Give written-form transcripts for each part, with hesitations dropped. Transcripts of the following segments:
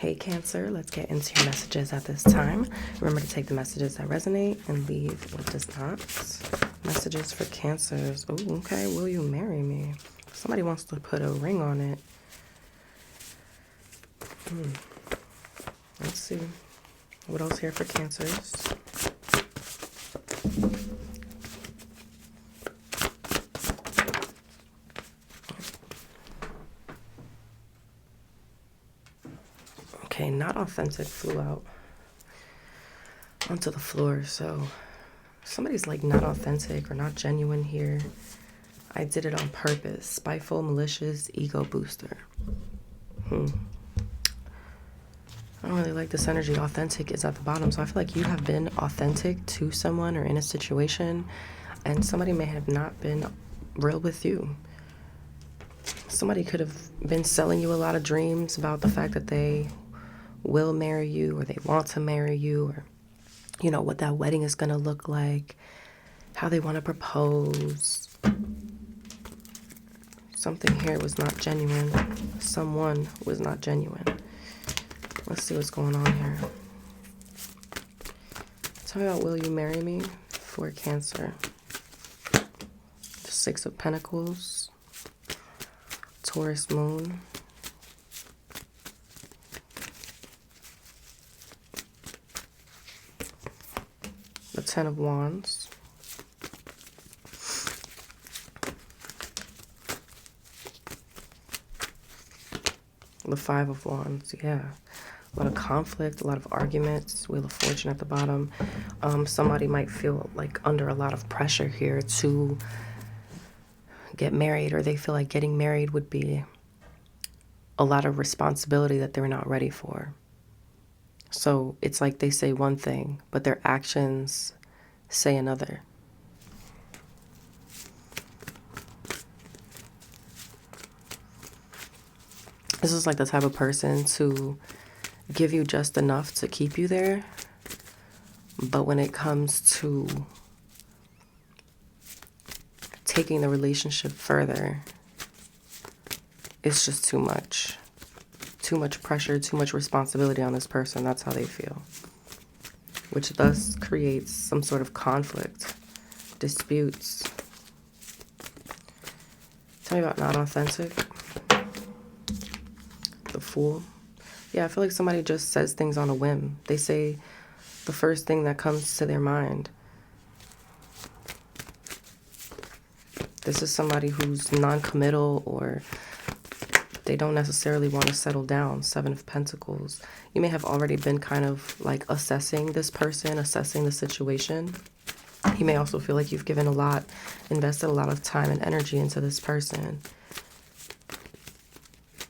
Hey Cancer, let's get into your messages at this time. Remember to take the messages that resonate and leave what does not. Messages for Cancers. Oh, okay. Will you marry me? Somebody wants to put a ring on it. Let's see. What else here for Cancers? Okay, not authentic flew out onto the floor, so somebody's like not authentic or not genuine here. I did it on purpose. Spiteful, malicious, ego booster. I don't really like this energy. Authentic is at the bottom, so I feel like you have been authentic to someone or in a situation, and somebody may have not been real with you. Somebody could have been selling you a lot of dreams about the fact that they will marry you or they want to marry you, or you know what that wedding is going to look like, how they want to propose. Something here was not genuine. Someone was not genuine. Let's see what's going on here. Tell me about will you marry me for Cancer. The Six of Pentacles. Taurus moon. The Ten of Wands. The Five of Wands, yeah. A lot of conflict, a lot of arguments. Wheel of Fortune at the bottom. Somebody might feel like under a lot of pressure here to get married, or they feel like getting married would be a lot of responsibility that they're not ready for. So it's like they say one thing, but their actions say another. This is like the type of person to give you just enough to keep you there, but when it comes to taking the relationship further, it's just too much. Too much pressure, too much responsibility on this person. That's how they feel. Which thus creates some sort of conflict, disputes. Tell me about not authentic. The Fool. Yeah, I feel like somebody just says things on a whim. They say the first thing that comes to their mind. This is somebody who's non-committal, or they don't necessarily want to settle down. Seven of Pentacles. You may have already been kind of like assessing this person, assessing the situation. You may also feel like you've given a lot, invested a lot of time and energy into this person.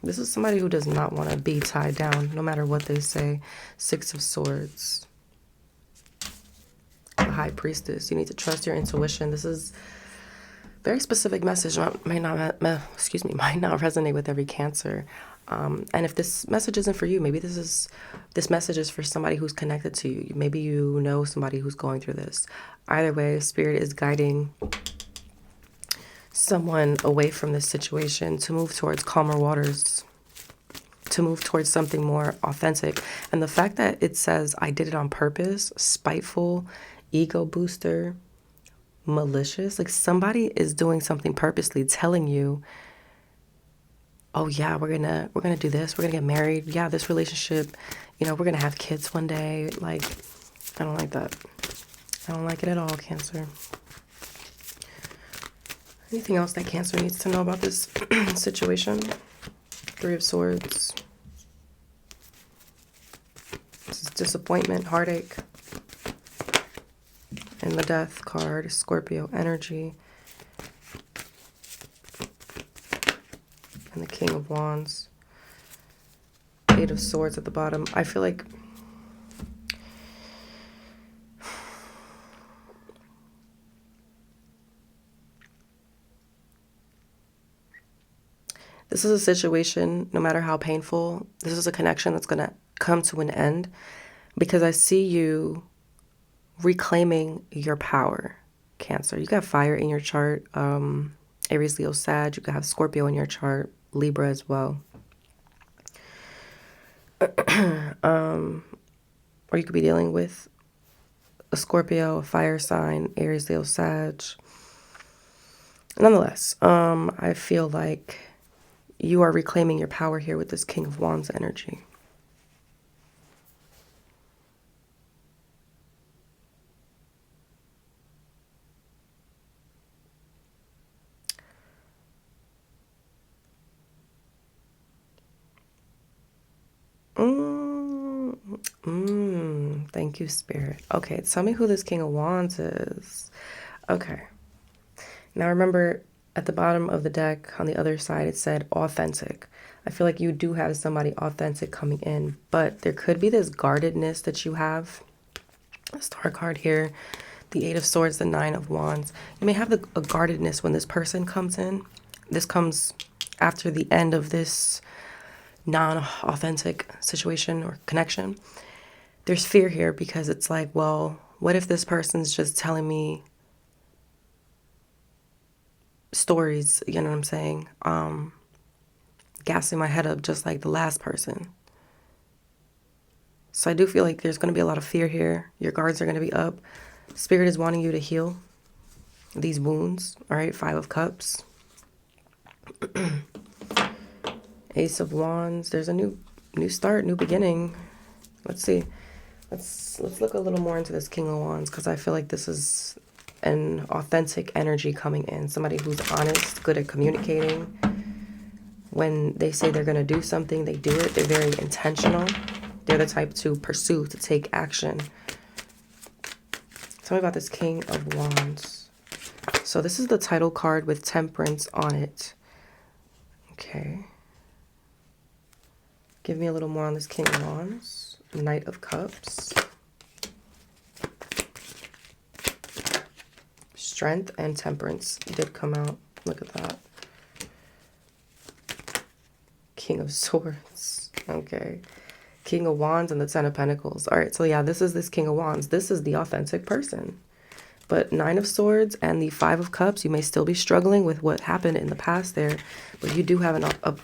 This is somebody who does not want to be tied down, no matter what they say. Six of Swords. The High Priestess. You need to trust your intuition. This is very specific message. Might not resonate with every Cancer. And if this message isn't for you, maybe this message is for somebody who's connected to you. Maybe you know somebody who's going through this. Either way, Spirit is guiding someone away from this situation to move towards calmer waters, to move towards something more authentic. And the fact that it says, I did it on purpose, spiteful, ego booster, malicious, like somebody is doing something purposely, telling you, oh yeah, we're gonna do this, we're gonna get married, yeah, this relationship, you know, we're gonna have kids one day. Like, I don't like that. I don't like it at all, Cancer. Anything else that Cancer needs to know about this situation? Three of Swords. This is disappointment, heartache. And the Death card, Scorpio energy. And the King of Wands. Eight of Swords at the bottom. I feel like this is a situation, no matter how painful, this is a connection that's going to come to an end, because I see you reclaiming your power, Cancer. You got fire in your chart, Aries, Leo, Sag. You could have Scorpio in your chart, Libra as well. Or you could be dealing with a Scorpio, a fire sign, Aries, Leo, Sag. Nonetheless, I feel like you are reclaiming your power here with this King of Wands energy. Thank you, Spirit. Okay, tell me who this King of Wands is. Okay. Now remember, at the bottom of the deck on the other side, it said authentic. I feel like you do have somebody authentic coming in, but there could be this guardedness that you have. A star card here, the Eight of Swords, the Nine of Wands. You may have a guardedness when this person comes in. This comes after the end of this non-authentic situation or connection. There's fear here because it's like, well, what if this person's just telling me stories, you know what I'm saying? Gassing my head up just like the last person. So I do feel like there's going to be a lot of fear here. Your guards are going to be up. Spirit is wanting you to heal these wounds. All right, Five of Cups. Ace of Wands. There's a new start, new beginning. Let's see. Let's look a little more into this King of Wands, because I feel like this is an authentic energy coming in. Somebody who's honest, good at communicating. When they say they're going to do something, they do it. They're very intentional. They're the type to pursue, to take action. Tell me about this King of Wands. So this is the title card with Temperance on it. Okay. Give me a little more on this King of Wands. Knight of Cups. Strength and Temperance did come out. Look at that. King of Swords. Okay. King of Wands and the Ten of Pentacles. All right, so yeah, this is this King of Wands. This is the authentic person. But Nine of Swords and the Five of Cups, you may still be struggling with what happened in the past there, but you do have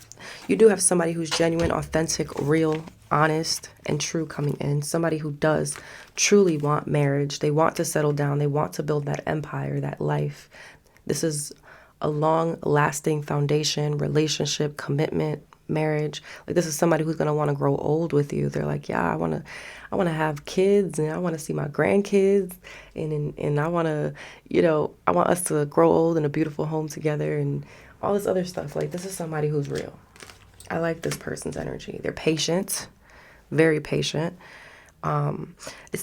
you do have somebody who's genuine, authentic, real, honest, and true coming in. Somebody who does truly want marriage. They want to settle down. They want to build that empire, that life. This is a long-lasting foundation, relationship, commitment, marriage. Like, this is somebody who's going to want to grow old with you. They're like, yeah, I want to have kids, and I want to see my grandkids, and I want to, I want us to grow old in a beautiful home together and all this other stuff. Like, this is somebody who's real. I like this person's energy. They're patient, very patient.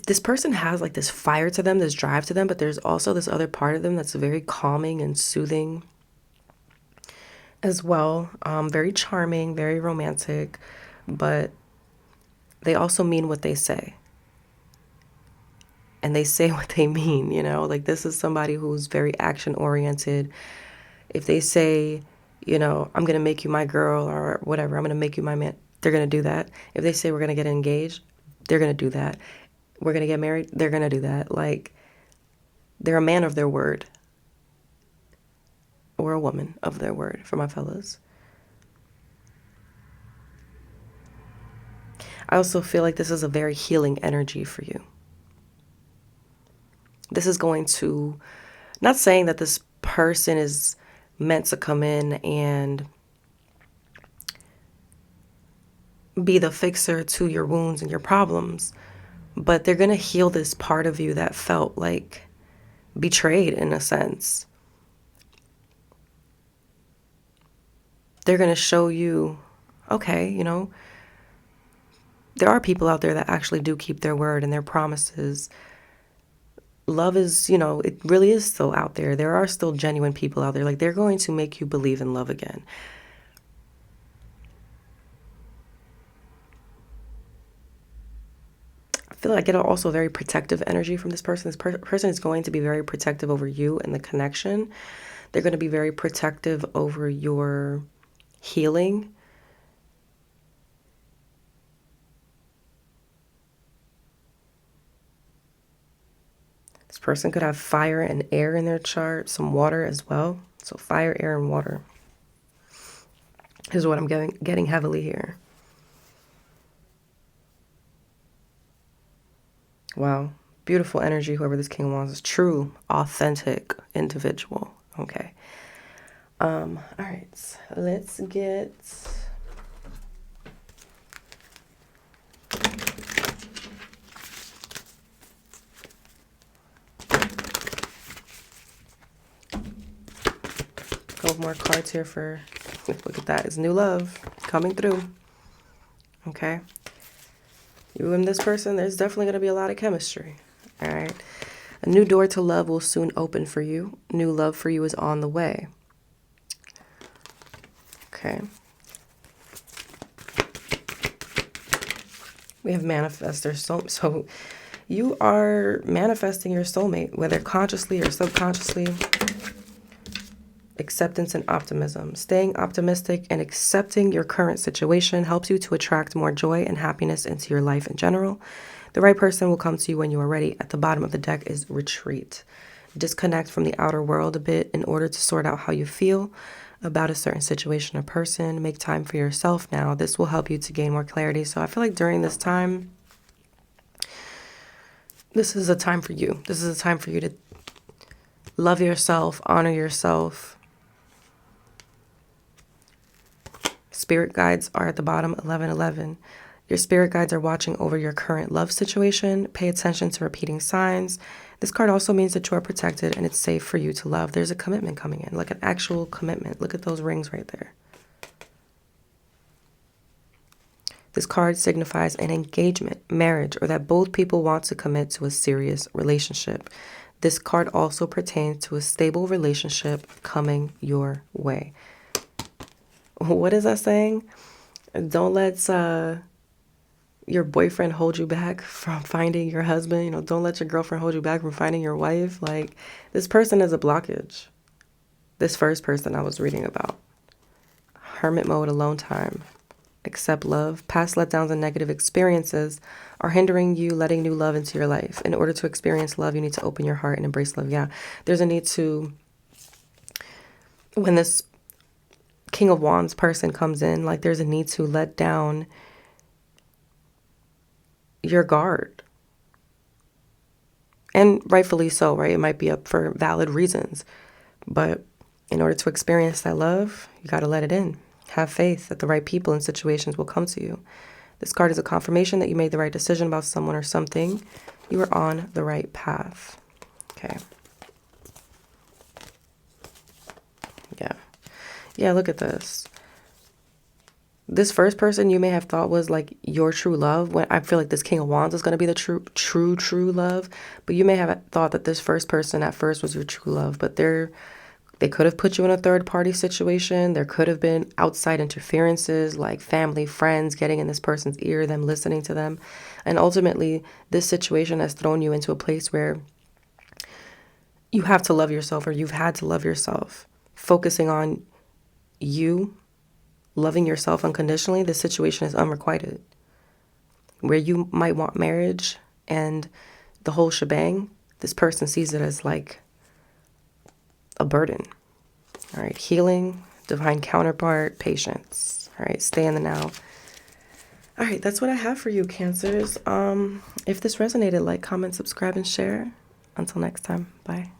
This person has like this fire to them, this drive to them, but there's also this other part of them that's very calming and soothing as well. Very charming, very romantic, but they also mean what they say. And they say what they mean, like, this is somebody who's very action oriented. If they say, I'm going to make you my girl, or whatever, I'm going to make you my man, they're going to do that. If they say we're going to get engaged, they're going to do that. We're going to get married, they're going to do that. Like, they're a man of their word. Or a woman of their word, for my fellas. I also feel like this is a very healing energy for you. This is going to, not saying that this person is meant to come in and be the fixer to your wounds and your problems, but they're going to heal this part of you that felt like betrayed in a sense. They're going to show you, okay, there are people out there that actually do keep their word and their promises. Love is, it really is still out there. There are still genuine people out there. Like, they're going to make you believe in love again. I feel like I get also very protective energy from this person. This person is going to be very protective over you and the connection. They're going to be very protective over your healing. This person could have fire and air in their chart, some water as well. So fire, air, and water – is what I'm getting heavily here. Wow. Beautiful energy, whoever this King of Wands is. True, authentic individual. Okay. All right. Let's get couple more cards here for, look at that. It's new love coming through. Okay. You and this person, there's definitely going to be a lot of chemistry. All right. A new door to love will soon open for you. New love for you is on the way. Okay. We have manifestors. So you are manifesting your soulmate, whether consciously or subconsciously. Acceptance and optimism. Staying optimistic and accepting your current situation helps you to attract more joy and happiness into your life in general. The right person will come to you when you are ready. At the bottom of the deck is retreat. Disconnect from the outer world a bit in order to sort out how you feel about a certain situation or person. Make time for yourself now. This will help you to gain more clarity. So I feel like during this time, this is a time for you. This is a time for you to love yourself, honor yourself. Spirit guides are at the bottom, 1111. Your spirit guides are watching over your current love situation. Pay attention to repeating signs. This card also means that you are protected and it's safe for you to love. There's a commitment coming in, like an actual commitment. Look at those rings right there. This card signifies an engagement, marriage, or that both people want to commit to a serious relationship. This card also pertains to a stable relationship coming your way. What is that saying? Don't let your boyfriend hold you back from finding your husband. You know, don't let your girlfriend hold you back from finding your wife. Like, this person is a blockage. This first person I was reading about. Hermit mode, alone time. Accept love. Past letdowns and negative experiences are hindering you letting new love into your life. In order to experience love, you need to open your heart and embrace love. Yeah, there's a need to, when this King of Wands person comes in, like there's a need to let down your guard. And rightfully so, right? It might be up for valid reasons. But in order to experience that love, you got to let it in. Have faith that the right people and situations will come to you. This card is a confirmation that you made the right decision about someone or something. You are on the right path. Okay. Yeah. Yeah, look at this. This first person you may have thought was like your true love. When I feel like this King of Wands is going to be the true love. But you may have thought that this first person at first was your true love. But they could have put you in a third party situation. There could have been outside interferences like family, friends getting in this person's ear, them listening to them. And ultimately, this situation has thrown you into a place where you have to love yourself, or you've had to love yourself. Focusing on you, loving yourself unconditionally, the situation is unrequited. Where you might want marriage and the whole shebang, this person sees it as like a burden. All right, healing, divine counterpart, patience. All right, stay in the now. All right, that's what I have for you, Cancers. If this resonated, like, comment, subscribe, and share. Until next time, bye.